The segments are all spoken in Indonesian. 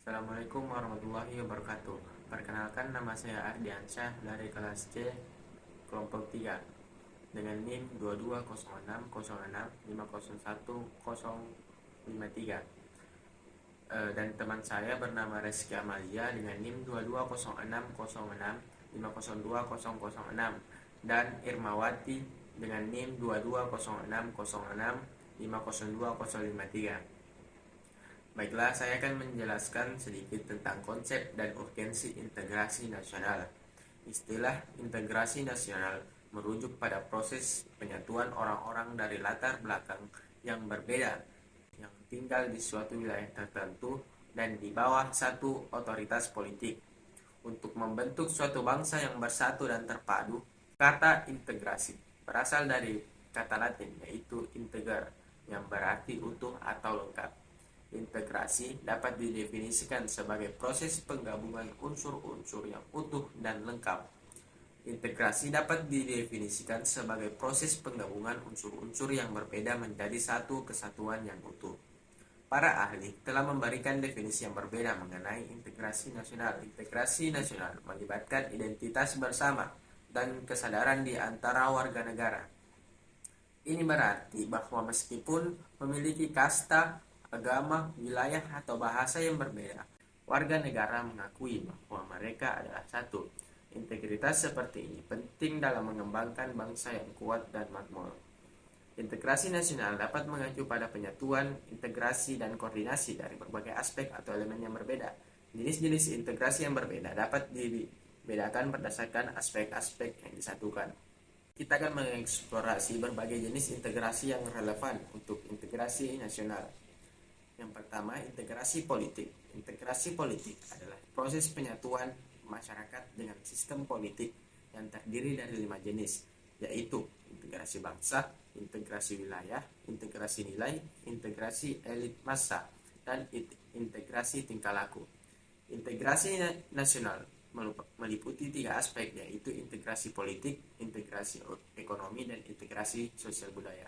Assalamualaikum warahmatullahi wabarakatuh. Perkenalkan, nama saya Ardiansyah dari kelas C kelompok 3 dengan NIM 220606501053. Dan teman saya bernama Reski Amalia dengan NIM 220606502006 dan Irmawati dengan NIM 220606502053. Baiklah, saya akan menjelaskan sedikit tentang konsep dan urgensi integrasi nasional. Istilah integrasi nasional merujuk pada proses penyatuan orang-orang dari latar belakang yang berbeda, yang tinggal di suatu wilayah tertentu dan di bawah satu otoritas politik, untuk membentuk suatu bangsa yang bersatu dan terpadu. Kata integrasi berasal dari kata Latin, yaitu integer, yang berarti utuh atau lengkap. Integrasi dapat didefinisikan sebagai proses penggabungan unsur-unsur yang utuh dan lengkap. Integrasi dapat didefinisikan sebagai proses penggabungan unsur-unsur yang berbeda menjadi satu kesatuan yang utuh. Para ahli telah memberikan definisi yang berbeda mengenai integrasi nasional. Integrasi nasional melibatkan identitas bersama dan kesadaran di antara warga negara. Ini berarti bahwa meskipun memiliki kasta, agama, wilayah, atau bahasa yang berbeda, warga negara mengakui bahwa mereka adalah satu. Integritas seperti ini penting dalam mengembangkan bangsa yang kuat dan makmur. Integrasi nasional dapat mengacu pada penyatuan, integrasi, dan koordinasi dari berbagai aspek atau elemen yang berbeda. Jenis-jenis integrasi yang berbeda dapat dibedakan berdasarkan aspek-aspek yang disatukan. Kita akan mengeksplorasi berbagai jenis integrasi yang relevan untuk integrasi nasional. Yang pertama, integrasi politik. Integrasi politik adalah proses penyatuan masyarakat dengan sistem politik yang terdiri dari 5 jenis, yaitu integrasi bangsa, integrasi wilayah, integrasi nilai, integrasi elit massa, dan integrasi tingkah laku. Integrasi nasional meliputi 3 aspek, yaitu integrasi politik, integrasi ekonomi, dan integrasi sosial budaya.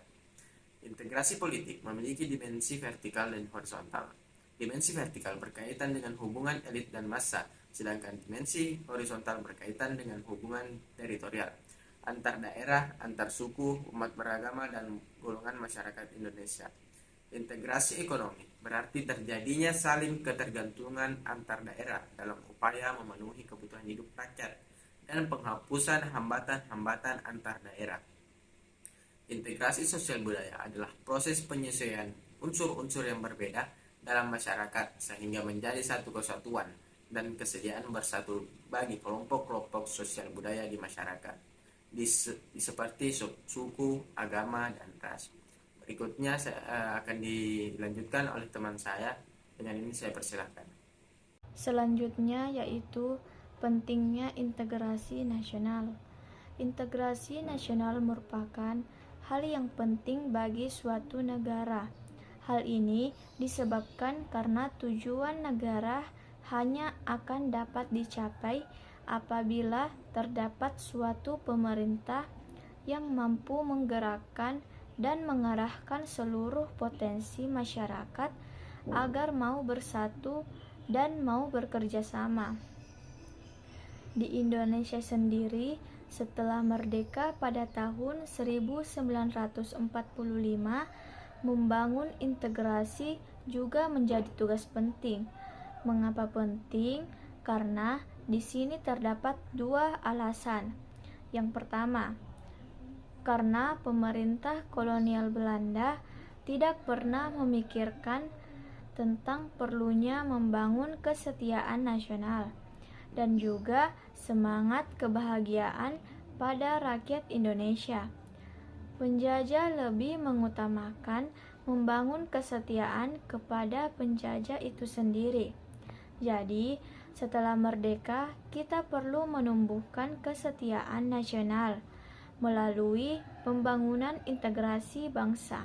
Integrasi politik memiliki dimensi vertikal dan horizontal. Dimensi vertikal berkaitan dengan hubungan elit dan massa, sedangkan dimensi horizontal berkaitan dengan hubungan teritorial, antar daerah, antar suku, umat beragama, dan golongan masyarakat Indonesia. Integrasi ekonomi berarti terjadinya saling ketergantungan antar daerah dalam upaya memenuhi kebutuhan hidup rakyat dan penghapusan hambatan-hambatan antar daerah. Integrasi sosial budaya adalah proses penyesuaian unsur-unsur yang berbeda dalam masyarakat sehingga menjadi satu kesatuan dan kesediaan bersatu bagi kelompok-kelompok sosial budaya di masyarakat, seperti suku, agama, dan ras. Berikutnya akan dilanjutkan oleh teman saya. Dengan ini saya persilahkan. Selanjutnya yaitu pentingnya integrasi nasional. Integrasi nasional merupakan hal yang penting bagi suatu negara. Hal ini disebabkan karena tujuan negara hanya akan dapat dicapai apabila terdapat suatu pemerintah yang mampu menggerakkan dan mengarahkan seluruh potensi masyarakat agar mau bersatu dan mau bekerja sama. Di Indonesia sendiri, setelah merdeka pada tahun 1945, membangun integrasi juga menjadi tugas penting. Mengapa penting? Karena di sini terdapat 2 alasan. Yang pertama, karena pemerintah kolonial Belanda tidak pernah memikirkan tentang perlunya membangun kesetiaan nasional dan juga semangat kebahagiaan pada rakyat Indonesia. Penjajah lebih mengutamakan membangun kesetiaan kepada penjajah itu sendiri. Jadi, setelah merdeka, kita perlu menumbuhkan kesetiaan nasional melalui pembangunan integrasi bangsa.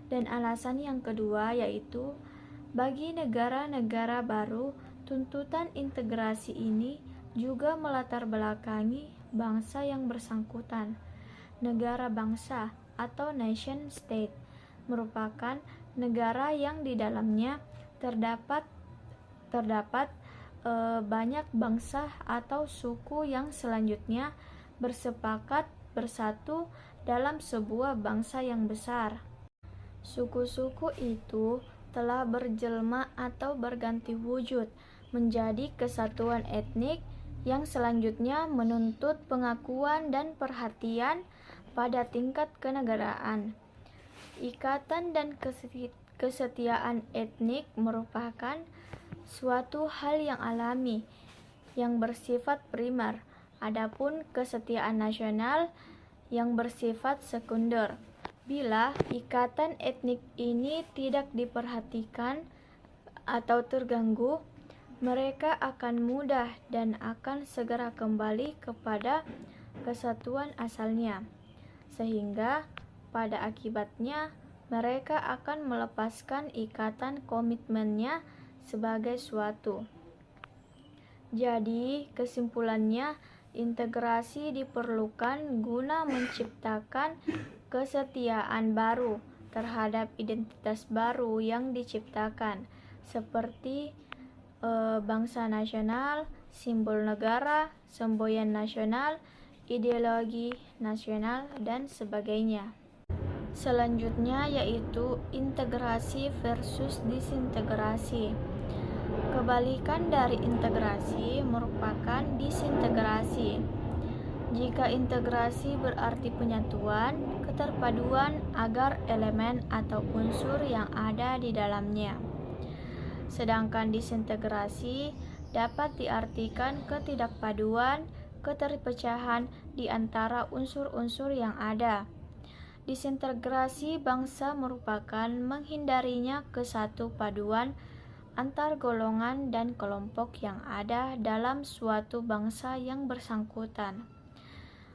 Dan alasan yang kedua yaitu bagi negara-negara baru, tuntutan integrasi ini juga melatar belakangi bangsa yang bersangkutan. Negara bangsa atau nation state merupakan negara yang di dalamnya terdapat terdapat banyak bangsa atau suku yang selanjutnya bersepakat bersatu dalam sebuah bangsa yang besar. Suku-suku itu telah berjelma atau berganti wujud menjadi kesatuan etnik yang selanjutnya menuntut pengakuan dan perhatian pada tingkat kenegaraan. Ikatan dan kesetiaan etnik merupakan suatu hal yang alami, yang bersifat primer. Adapun kesetiaan nasional yang bersifat sekunder. Bila ikatan etnik ini tidak diperhatikan atau terganggu, mereka akan mudah dan akan segera kembali kepada kesatuan asalnya, sehingga pada akibatnya mereka akan melepaskan ikatan komitmennya sebagai suatu. Jadi, kesimpulannya, integrasi diperlukan guna menciptakan kesetiaan baru terhadap identitas baru yang diciptakan, seperti bangsa nasional, simbol negara, semboyan nasional, ideologi nasional, dan sebagainya. Selanjutnya yaitu integrasi versus disintegrasi. Kebalikan dari integrasi merupakan disintegrasi. Jika integrasi berarti penyatuan, keterpaduan agar elemen atau unsur yang ada di dalamnya. Sedangkan disintegrasi dapat diartikan ketidakpaduan, keterpecahan di antara unsur-unsur yang ada. Disintegrasi bangsa merupakan menghindarinya kesatu paduan antar golongan dan kelompok yang ada dalam suatu bangsa yang bersangkutan.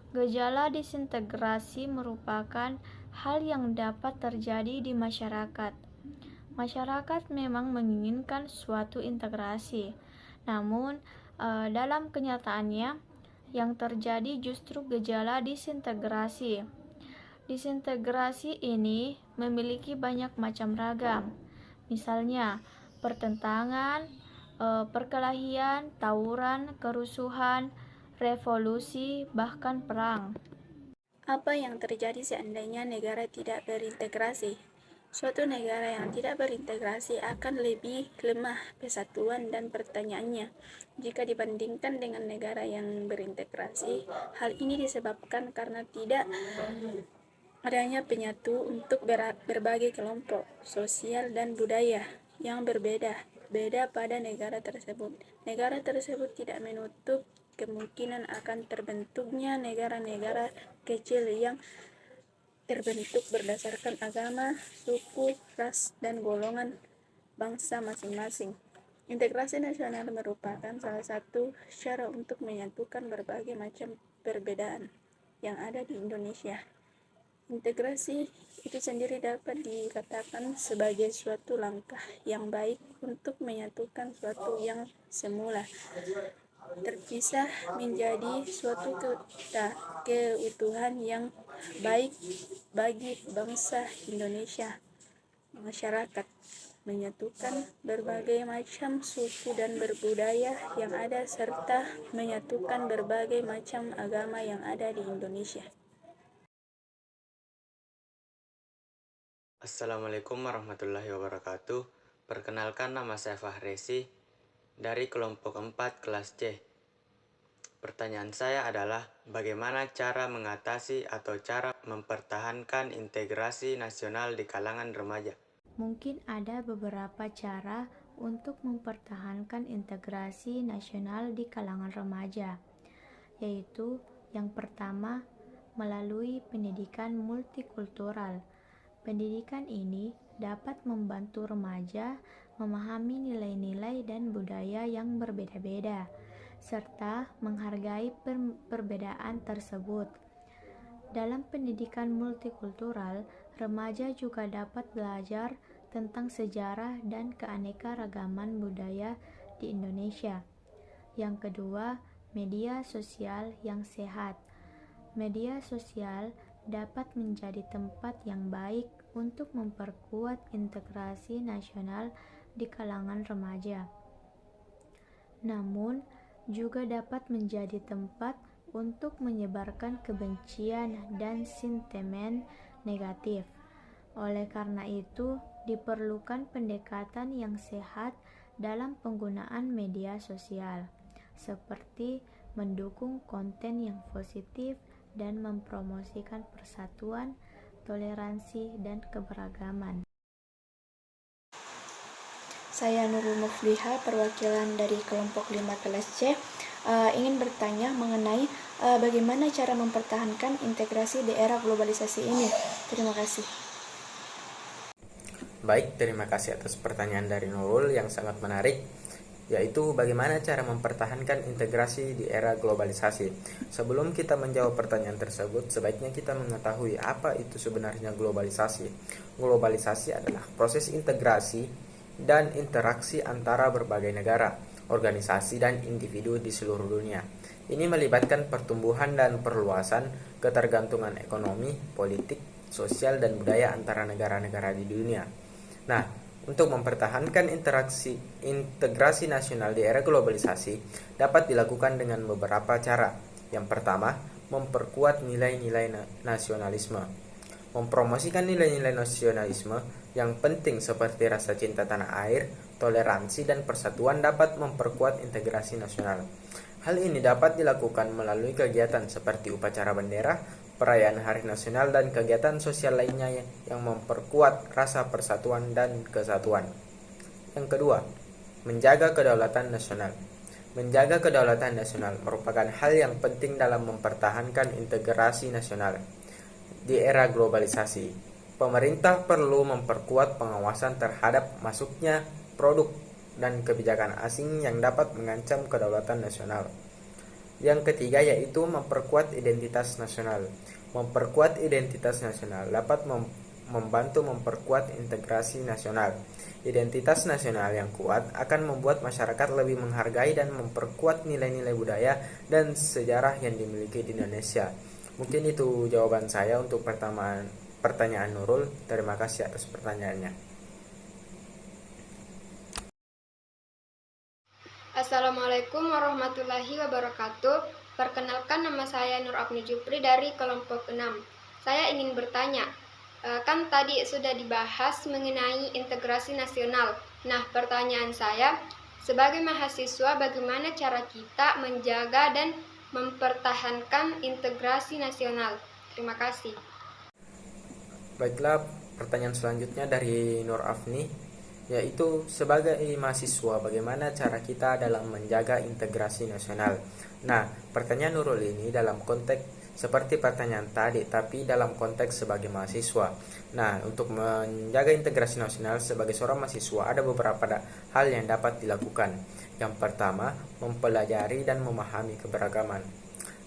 Gejala disintegrasi merupakan hal yang dapat terjadi di masyarakat. Masyarakat memang menginginkan suatu integrasi, namun dalam kenyataannya yang terjadi justru gejala disintegrasi. Disintegrasi ini memiliki banyak macam ragam, misalnya pertentangan, perkelahian, tawuran, kerusuhan, revolusi, bahkan perang. Apa yang terjadi seandainya negara tidak berintegrasi? Suatu negara yang tidak berintegrasi akan lebih lemah persatuan dan pertanyaannya jika dibandingkan dengan negara yang berintegrasi. Hal ini disebabkan karena tidak adanya penyatu untuk berbagai kelompok sosial dan budaya yang berbeda pada negara tersebut. Negara tersebut tidak menutup kemungkinan akan terbentuknya negara-negara kecil yang terbentuk berdasarkan agama, suku, ras, dan golongan bangsa masing-masing. Integrasi nasional merupakan salah satu cara untuk menyatukan berbagai macam perbedaan yang ada di Indonesia. Integrasi itu sendiri dapat dikatakan sebagai suatu langkah yang baik untuk menyatukan suatu yang semula terpisah menjadi suatu keutuhan yang baik bagi bangsa Indonesia. Masyarakat menyatukan berbagai macam suku dan berbudaya yang ada serta menyatukan berbagai macam agama yang ada di Indonesia. Assalamualaikum warahmatullahi wabarakatuh. Perkenalkan, nama saya Fahresi dari kelompok 4 kelas C. Pertanyaan saya adalah, bagaimana cara mengatasi atau cara mempertahankan integrasi nasional di kalangan remaja? Mungkin ada beberapa cara untuk mempertahankan integrasi nasional di kalangan remaja, yaitu yang pertama, melalui pendidikan multikultural. Pendidikan ini dapat membantu remaja memahami nilai-nilai dan budaya yang berbeda-beda, serta menghargai perbedaan tersebut. Dalam pendidikan multikultural, remaja juga dapat belajar tentang sejarah dan keanekaragaman budaya di Indonesia. Yang kedua, media sosial yang sehat. Media sosial dapat menjadi tempat yang baik untuk memperkuat integrasi nasional di kalangan remaja. namun juga dapat menjadi tempat untuk menyebarkan kebencian dan sentimen negatif. Oleh karena itu, diperlukan pendekatan yang sehat dalam penggunaan media sosial, seperti mendukung konten yang positif dan mempromosikan persatuan, toleransi, dan keberagaman. Saya Nurul Mufliha, perwakilan dari kelompok 5 kelas C, ingin bertanya mengenai bagaimana cara mempertahankan integrasi di era globalisasi ini. Terima kasih. Baik, terima kasih atas pertanyaan dari Nurul yang sangat menarik, yaitu bagaimana cara mempertahankan integrasi di era globalisasi. Sebelum kita menjawab pertanyaan tersebut, sebaiknya kita mengetahui apa itu sebenarnya globalisasi. Globalisasi adalah proses integrasi dan interaksi antara berbagai negara, organisasi, dan individu di seluruh dunia. Ini melibatkan pertumbuhan dan perluasan ketergantungan ekonomi, politik, sosial, dan budaya antara negara-negara di dunia. Nah, untuk mempertahankan integrasi nasional di era globalisasi dapat dilakukan dengan beberapa cara. Yang pertama, memperkuat nilai-nilai nasionalisme. Mempromosikan nilai-nilai nasionalisme yang penting seperti rasa cinta tanah air, toleransi, dan persatuan dapat memperkuat integrasi nasional. Hal ini dapat dilakukan melalui kegiatan seperti upacara bendera, perayaan hari nasional, dan kegiatan sosial lainnya yang memperkuat rasa persatuan dan kesatuan. Yang kedua, menjaga kedaulatan nasional. Menjaga kedaulatan nasional merupakan hal yang penting dalam mempertahankan integrasi nasional. Di era globalisasi, pemerintah perlu memperkuat pengawasan terhadap masuknya produk dan kebijakan asing yang dapat mengancam kedaulatan nasional. Yang ketiga yaitu memperkuat identitas nasional. Memperkuat identitas nasional dapat membantu memperkuat integrasi nasional. Identitas nasional yang kuat akan membuat masyarakat lebih menghargai dan memperkuat nilai-nilai budaya dan sejarah yang dimiliki di Indonesia. Mungkin itu jawaban saya untuk pertanyaan Nurul. Terima kasih atas pertanyaannya. Assalamualaikum warahmatullahi wabarakatuh. Perkenalkan, nama saya Nur Afni Jupri dari kelompok 6. Saya ingin bertanya, kan tadi sudah dibahas mengenai integrasi nasional. Nah, pertanyaan saya, sebagai mahasiswa bagaimana cara kita menjaga dan mempertahankan integrasi nasional? Terima kasih. Baiklah, pertanyaan selanjutnya dari Nur Afni, yaitu sebagai mahasiswa bagaimana cara kita dalam menjaga integrasi nasional. Nah, pertanyaan Nurul ini dalam konteks seperti pertanyaan tadi, tapi dalam konteks sebagai mahasiswa. Nah, untuk menjaga integrasi nasional sebagai seorang mahasiswa ada beberapa hal yang dapat dilakukan. Yang pertama, mempelajari dan memahami keberagaman.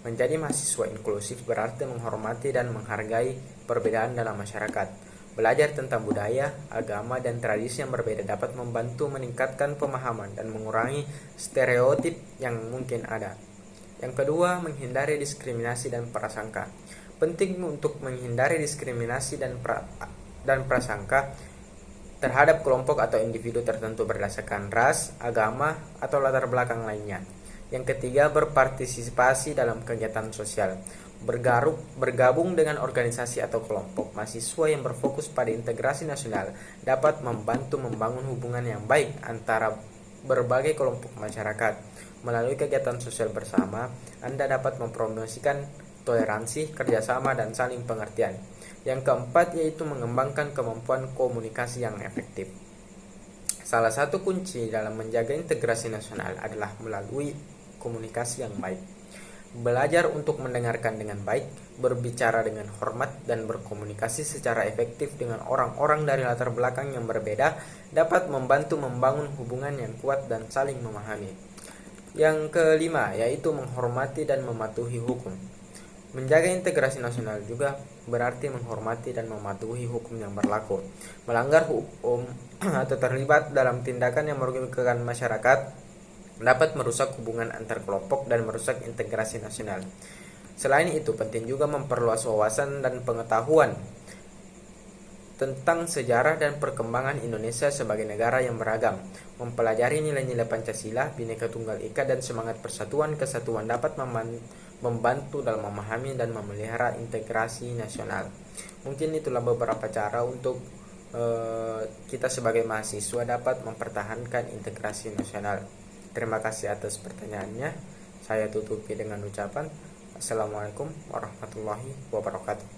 Menjadi mahasiswa inklusif berarti menghormati dan menghargai perbedaan dalam masyarakat. Belajar tentang budaya, agama, dan tradisi yang berbeda dapat membantu meningkatkan pemahaman dan mengurangi stereotip yang mungkin ada. Yang kedua, menghindari diskriminasi dan prasangka. Penting untuk menghindari diskriminasi dan prasangka terhadap kelompok atau individu tertentu berdasarkan ras, agama, atau latar belakang lainnya. Yang ketiga, berpartisipasi dalam kegiatan sosial. Bergabung dengan organisasi atau kelompok mahasiswa yang berfokus pada integrasi nasional dapat membantu membangun hubungan yang baik antara berbagai kelompok masyarakat. Melalui kegiatan sosial bersama, Anda dapat mempromosikan toleransi, kerjasama, dan saling pengertian. Yang keempat yaitu mengembangkan kemampuan komunikasi yang efektif. Salah satu kunci dalam menjaga integrasi nasional adalah melalui komunikasi yang baik. Belajar untuk mendengarkan dengan baik, berbicara dengan hormat, dan berkomunikasi secara efektif dengan orang-orang dari latar belakang yang berbeda dapat membantu membangun hubungan yang kuat dan saling memahami. Yang kelima yaitu menghormati dan mematuhi hukum. Menjaga integrasi nasional juga berarti menghormati dan mematuhi hukum yang berlaku. Melanggar hukum atau terlibat dalam tindakan yang merugikan masyarakat dapat merusak hubungan antar kelompok dan merusak integrasi nasional. Selain itu, penting juga memperluas wawasan dan pengetahuan tentang sejarah dan perkembangan Indonesia sebagai negara yang beragam. Mempelajari nilai-nilai Pancasila, Bhinneka Tunggal Ika, dan semangat persatuan kesatuan dapat membantu dalam memahami dan memelihara integrasi nasional. Mungkin itulah beberapa cara untuk kita sebagai mahasiswa dapat mempertahankan integrasi nasional. Terima kasih atas pertanyaannya. Saya tutupi dengan ucapan Assalamualaikum warahmatullahi wabarakatuh.